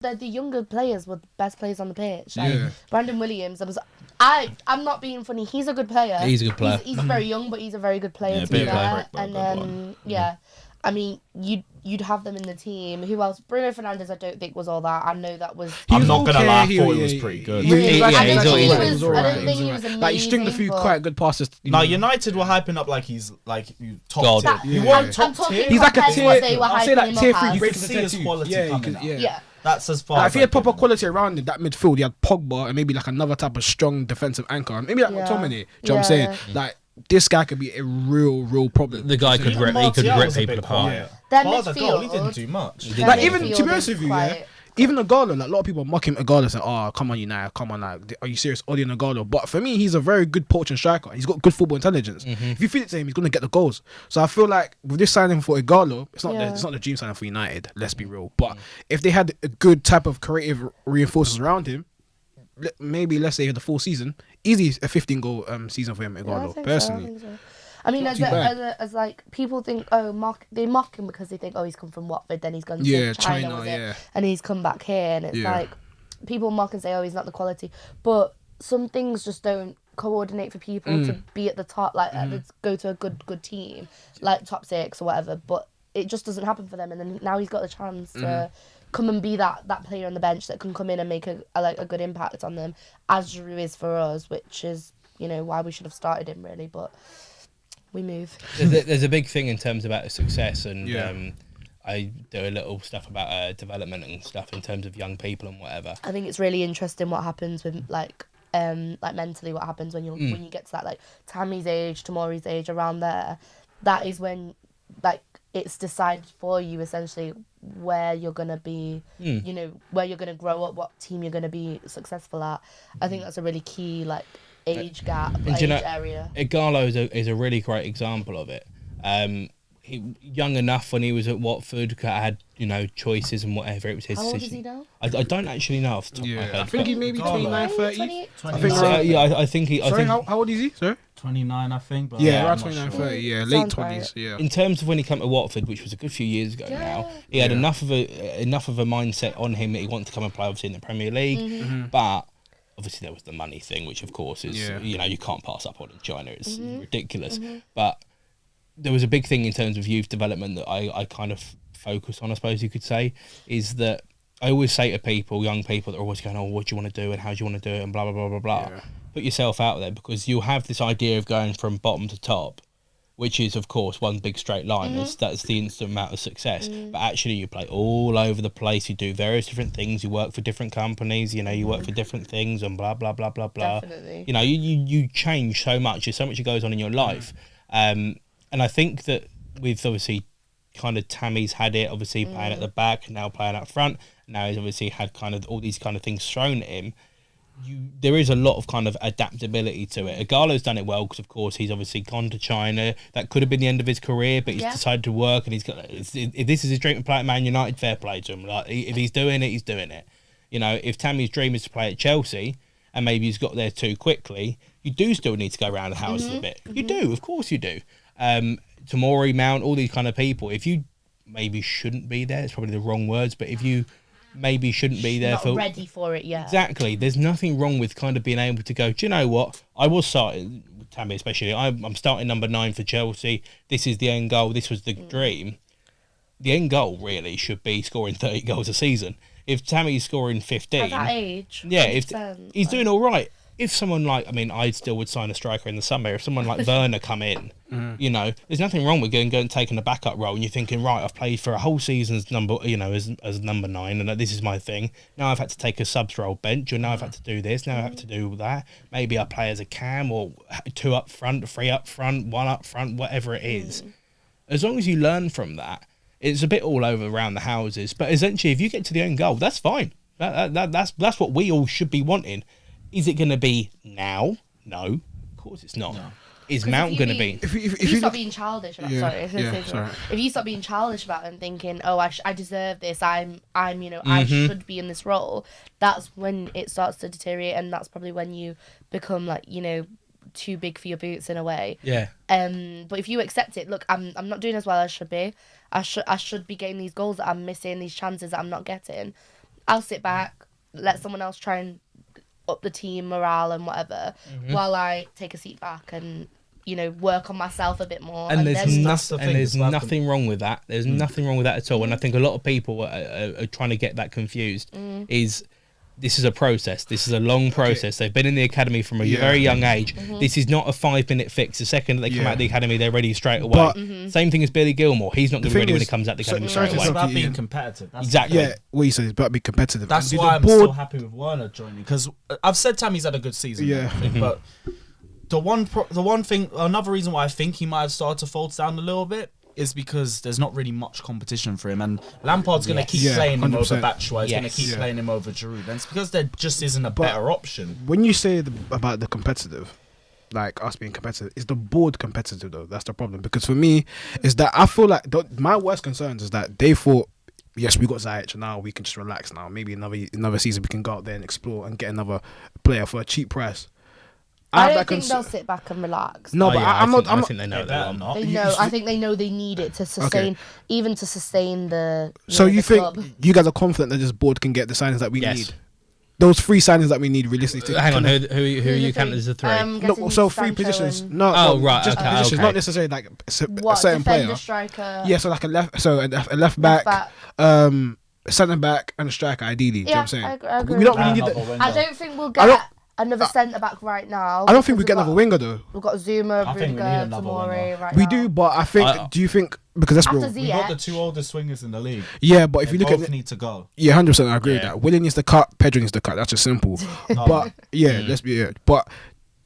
the younger players were the best players on the pitch. Like Brandon Williams, I'm not being funny. He's a good player. He's a good player. He's very young, but he's a very good player to be fair. And I mean, you'd have them in the team. Who else? Bruno Fernandes, I don't think was all that. I know that was. I'm not gonna lie, I thought he was pretty good. I don't think he was amazing. Like he stringed a few quite good passes. No, United were hyping up like he's like top tier. He wasn't top tier. He's like a tier. I say like tier 3. You can see his quality coming out. Yeah. That's as far. Like, as if he had proper quality around in that midfield, he had Pogba and maybe like another type of strong defensive anchor, maybe like McTominay. Do you know what I'm saying? Like this guy could be a real problem. The guy could rip people apart. Their midfield, he didn't do much. Like even to be honest with you, even Nagalo, like a lot of people mock him. Nagalo say, "Oh, come on, United, come on, like, are you serious, Odi Nagalo?" But for me, he's a very good poaching striker. He's got good football intelligence. If you feed it to him, he's gonna get the goals. So I feel like with this signing for Igalo, it's not the dream signing for United. Let's be real. But if they had a good type of creative reinforcements around him, maybe let's say the full season, easy a 15-goal season for him, Igalo. Personally. I mean, as like people think, they mock him because they think, he's come from Watford, then he's gone to China, and he's come back here, and it's like people mock and say, he's not the quality, but some things just don't coordinate for people to be at the top, like go to a good team, like top 6 or whatever. But it just doesn't happen for them, and then now he's got the chance to come and be that player on the bench that can come in and make a good impact on them, as Giroud is for us, which is why we should have started him really, but. We move. There's a big thing in terms about success, and I do a little stuff about development and stuff in terms of young people and whatever. I think it's really interesting what happens with like mentally, what happens when you get to that like Tammy's age, Tomori's age, around there. That is when like it's decided for you essentially where you're gonna be, where you're gonna grow up, what team you're gonna be successful at. I think that's a really key like. Age gap, area. Igalo is a really great example of it. He young enough when he was at Watford, had choices and whatever. It was his decision. How old is he now? I don't actually know off the top of my head. I think he maybe 29, 30. I think he. Sorry, how old is he? Sorry. 29, I think. But around 29, 30. Yeah, late 20s. Yeah. In terms of when he came to Watford, which was a good few years ago now, he had enough of a mindset on him that he wanted to come and play obviously in the Premier League, but. Obviously, there was the money thing, which of course is, you can't pass up on in China. It's ridiculous. But there was a big thing in terms of youth development that I kind of focus on, I suppose you could say, is that I always say to people, young people that are always going, what do you want to do and how do you want to do it and blah, blah, blah, blah, blah. Yeah. Put yourself out there because you have this idea of going from bottom to top, which is, of course, one big straight line. That's the instant amount of success. But actually, you play all over the place. You do various different things. You work for different companies. You work for different things and blah, blah, blah, blah, blah. Definitely. You change so much. There's so much that goes on in your life. And I think that with, obviously, kind of Tammy's had it, obviously, playing at the back, now playing up front. Now he's obviously had kind of all these kind of things thrown at him. There is a lot of kind of adaptability to it. Igalo's done it well because, of course, he's obviously gone to China. That could have been the end of his career, but he's decided to work, and he's got. If this is his dream to play at Man United, fair play to him. Like if he's doing it, he's doing it. If Tammy's dream is to play at Chelsea, and maybe he's got there too quickly, you do still need to go around the houses a bit. You do, of course, you do. Tomori, Mount, all these kind of people. If you maybe shouldn't be there, it's probably the wrong words, but if you maybe shouldn't be there not ready for it yet. Exactly. There's nothing wrong with kind of being able to go, do you know what? I was starting, Tammy especially, I'm starting number 9 for Chelsea. This is the end goal. This was the dream. The end goal really should be scoring 30 goals a season. If Tammy's scoring 15... At that age. Yeah, if he's doing all right. If someone like, I still would sign a striker in the summer. If someone like Werner come in, there's nothing wrong with going and taking a backup role and you're thinking, right, I've played for a whole season's number, as number 9 and this is my thing. Now I've had to take a subs role bench, or now I've had to do this, now I have to do that. Maybe I play as a cam or 2 up front, 3 up front, 1 up front, whatever it is. As long as you learn from that, it's a bit all over around the houses. But essentially, if you get to the own goal, that's fine. That's what we all should be wanting. Is it going to be now? No, of course it's not. No. Is Mount going to be? If you stop being childish about if you stop being childish about it and thinking, I deserve this, I should be in this role, that's when it starts to deteriorate, and that's probably when you become like, too big for your boots in a way. Yeah. But if you accept it, look, I'm not doing as well as I should be. I should be getting these goals that I'm missing, these chances that I'm not getting. I'll sit back, let someone else try and up the team morale and whatever, while I take a seat back and work on myself a bit more. And there's nothing wrong with that. There's nothing wrong with that at all. And I think a lot of people are trying to get that confused. This is a process. This is a long process. They've been in the academy from a very young age. This is not a 5-minute fix. The second that they come out of the academy, they're ready straight away. But, same thing as Billy Gilmore. He's not going to be ready when he comes out the academy straight away. It's about being competitive. Exactly. Yeah, what you said is about being competitive. That's why I'm so happy with Werner joining, because I've said Tammy's had a good season. Yeah. But the one thing, another reason why I think he might have started to falter down a little bit is because there's not really much competition for him, and Lampard's going to keep playing him over Batshuayi. He's going to keep playing him over Giroud, and it's because there just isn't a better option. When you say about the competitive, like us being competitive, is the board competitive though? That's the problem, because for me, is that I feel like my worst concerns is that they thought, yes, we got Ziyech, now we can just relax now. Maybe another season we can go out there and explore and get another player for a cheap price. I don't think they'll sit back and relax. No, but I think they know they're not. They know. I think they know they need it to sustain, even to sustain the. So you think club. You guys are confident that this board can get the signings that we need? Those 3 signings that we need realistically. Hang on, who are you counting as the 3? No, so 3 positions. Just positions, not necessarily like a certain player. Striker. Yeah, so like a left back, centre back, and a striker. Ideally, do you know what I'm saying? I agree. We don't really need I don't think we'll get another centre back right now. I don't think we get another winger though. We've got Zuma, Rudiger, Tomori right now. We do, but I think. Do you think, because that's real? We got the 2 oldest swingers in the league. Yeah, but if you look at both need to go. Yeah, 100%. I agree with that. Willian needs to cut. Pedro needs to cut. That's just simple. But let's be. But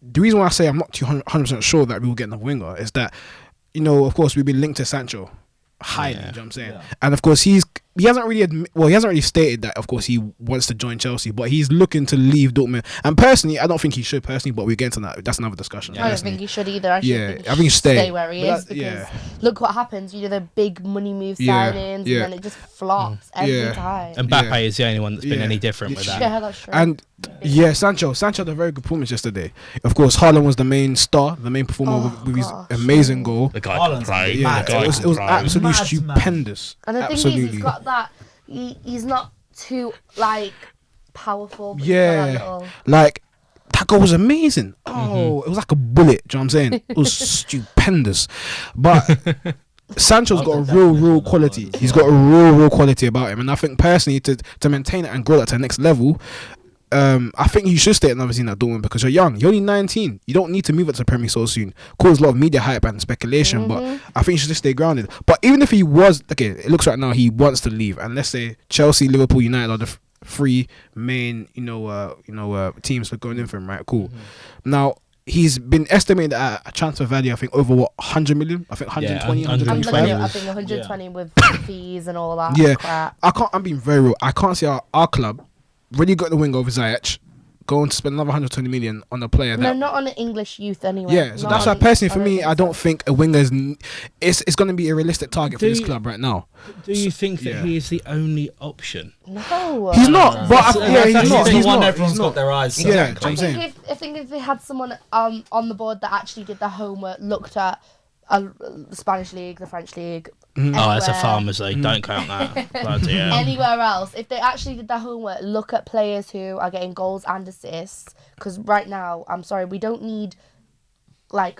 the reason why I say I'm not 100% sure that we will get another winger is that, of course, we've been linked to Sancho highly. Do you know what I'm saying? Yeah. And of course, he hasn't really stated that. Of course, he wants to join Chelsea, but he's looking to leave Dortmund. And personally, I don't think he should. But we get into that. That's another discussion. I don't think he should either. I think he should stay where he is, because look what happens. The big money move signings, and then it just flops every time. And Mbappe is the only one that's been any different with that. Yeah, that's true. And Sancho had a very good performance yesterday. Of course, Haaland was the main star, the main performer with his amazing goal. The guy can play. It was absolutely stupendous. And the thing is, he's got that. He's not too powerful. But like that goal was amazing. It was like a bullet. Do you know what I'm saying? It was stupendous. But Sancho's got a real quality. He's got a real quality about him, and I think personally to maintain it and grow that to the next level, I think you should stay another season at Dortmund, because you're young. You're only 19. You don't need to move up to the Premier so soon. Cause a lot of media hype and speculation, but I think you should just stay grounded. But even if he was, it looks right now he wants to leave, and let's say Chelsea, Liverpool, United are the 3 main teams for going in for him, right? Cool. Now he's been estimated at a transfer value, I think, over 100 million. I think 120, 125. I think 120 with fees and all that. Crap. I'm being very real. I can't see our club really got the wing over Ziyech going to spend another 120 million on a player. No, not on an English youth anyway. Yeah, so that's why personally for me, I don't think a winger it's going to be a realistic target for this club right now. Do you think that he is the only option? No, he's not. But he's not. He's not. Everyone's got their eyes. Yeah, I think if they had someone on the board that actually did the homework, looked at the Spanish league, the French league. That's a Farmers League. Don't count that. Anywhere else, if they actually did their homework, look at players who are getting goals and assists. Because right now, I'm sorry, we don't need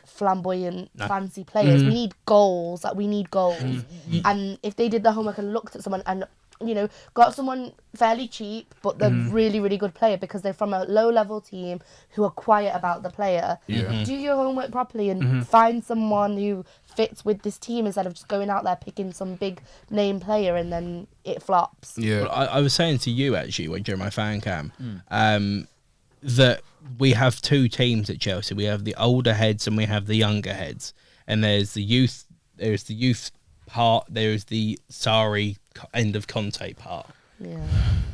flamboyant, fancy players. We need goals. We need goals. And if they did their homework and looked at someone and got someone fairly cheap, but they're really, really good player because they're from a low-level team who are quiet about the player. Do your homework properly and find someone who fits with this team instead of just going out there picking some big name player and then it flops. Yeah, well, I was saying to you actually during my fan cam that we have 2 teams at Chelsea. We have the older heads and we have the younger heads, and there's the youth part, there is the Sarri end of Conte part.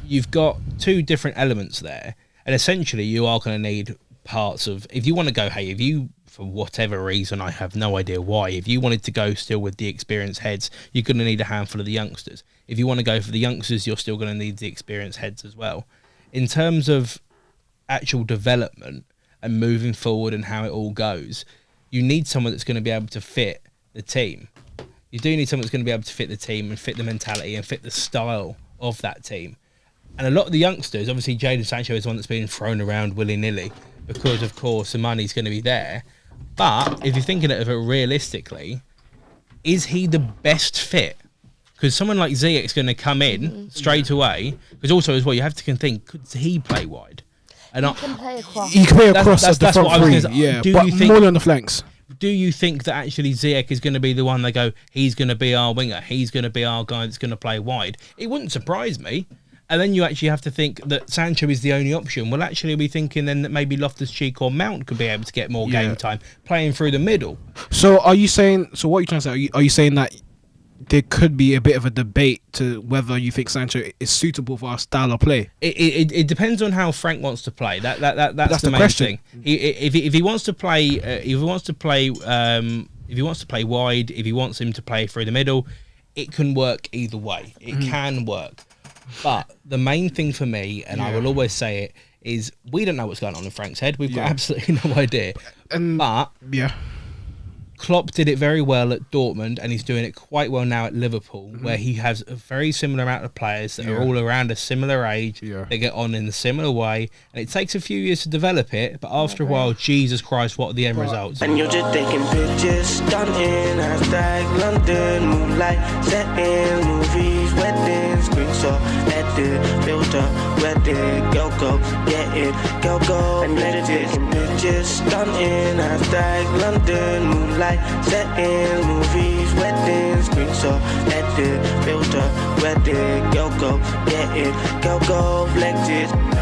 You've got 2 different elements there, and essentially you are going to need parts of, if you want to go, if you, for whatever reason, I have no idea why, if you wanted to go still with the experienced heads, you're going to need a handful of the youngsters. If you want to go for the youngsters, you're still going to need the experienced heads as well. In terms of actual development and moving forward and how it all goes, you need someone that's going to be able to fit the team. You do need someone that's going to be able to fit the team and fit the mentality and fit the style of that team. And a lot of the youngsters, obviously Jadon Sancho is one that's been thrown around willy-nilly because, of course, the money's going to be there. But if you're thinking of it realistically, is he the best fit? Because someone like Ziyech's going to come in straight away. Because also, as well, you have to think, could he play wide? And he can play across. He can play across at the front three, but more on the flanks. Do you think that actually Ziyech is going to be the one they go, he's going to be our winger, he's going to be our guy that's going to play wide? It wouldn't surprise me. And then you actually have to think that Sancho is the only option. Well, actually, we're thinking then that maybe Loftus-Cheek or Mount could be able to get more game time playing through the middle. So are you saying? So what are you trying to say? Are you saying that there could be a bit of a debate to whether you think Sancho is suitable for our style of play? It depends on how Frank wants to play. That's the main question. thing. If he wants to play, if he wants to play wide, if he wants him to play through the middle, it can work either way. It can work. But the main thing for me, and I will always say it, is we don't know what's going on in Frank's head. We've got absolutely no idea. But Klopp did it very well at Dortmund, and he's doing it quite well now at Liverpool, where he has a very similar amount of players that are all around a similar age. They get on in a similar way, and it takes a few years to develop it, but after a while, Jesus Christ, what are the end results? And you're just taking pictures, stunting, hashtag London, moonlight, setting, movies, weddings, screenshot, edit, filter, wedding, go, get it, go, and you're just taking pictures, stunting, hashtag London, moonlight, setting, movies, weddings, screenshot, edit, filter, wedding, go, get it, go, flex it.